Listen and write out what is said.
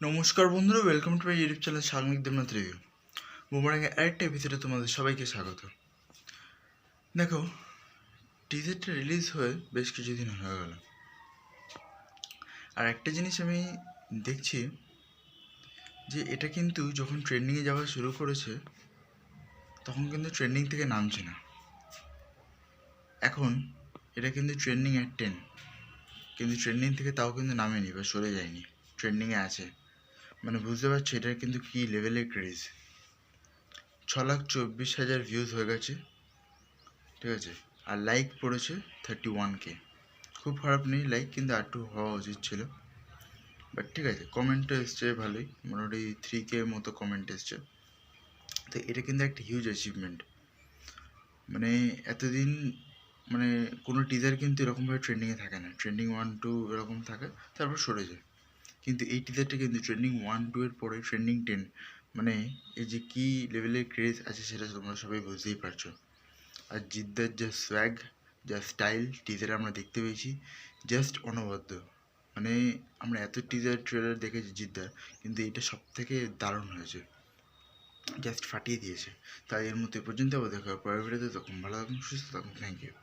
নমস্কার বন্ধুরা, welcome to my YouTube channel সাংবাদিক দেবনাথ রিভিউ। বুমারাঙ্গের আরেকটা এপিসোডে তোমাদের সবাইকে স্বাগত। দেখো, টিজারটা রিলিজ হয়ে বেশ কিছুদিন হয়ে গেল, আর একটা জিনিস আমি দেখছি যে এটা কিন্তু যখন ট্রেন্ডিংয়ে যাওয়া শুরু করেছে তখন কিন্তু ট্রেন্ডিং থেকে নামছে না। এখন এটা কিন্তু ট্রেন্ডিংয়ে 10, কিন্তু ট্রেন্ডিং থেকে তাও কিন্তু নামেনি বা সরে যায়নি, ট্রেন্ডিংয়ে আছে। মানে বুঝতে পারছো এটার কিন্তু কী লেভেলের ক্রেজ। 6,24,000 ভিউজ হয়ে গেছে, ঠিক আছে, আর লাইক পড়েছে 31K। খুব খারাপ নেই লাইক, কিন্তু আর একটু হওয়া উচিত ছিল, বাট ঠিক আছে। কমেন্টও এসছে ভালোই, মোটামুটি 3K মতো কমেন্ট এসছে। তো এটা কিন্তু একটা হিউজ অ্যাচিভমেন্ট। মানে এতদিন মানে কোনো টিজার কিন্তু এরকমভাবে ট্রেন্ডিংয়ে থাকে না, ট্রেন্ডিং 1-2 এরকম থাকে, তারপর সরে যায়। কিন্তু এই টিজারটা কিন্তু ট্রেন্ডিং 1-2 এর পরে ট্রেন্ডিং 10, মানে এই যে কী লেভেলের ক্রেজ আছে সেটা তোমরা সবাই বুঝতেই পারছো। আর জিদ্দার যা সোয়াগ, যা স্টাইল টিজারে আমরা দেখতে পেয়েছি, জাস্ট অনবদ্য। মানে আমরা এত টিজার ট্রেলার দেখেছি জিদ্দার, কিন্তু এটা সব থেকে দারুণ হয়েছে, জাস্ট ফাটিয়ে দিয়েছে। তাই এর মধ্যে পর্যন্ত আবার দেখা হবে পরের ভিডিওতে। তখন ভালো থাকুন, সুস্থ থাকুন, থ্যাংক ইউ।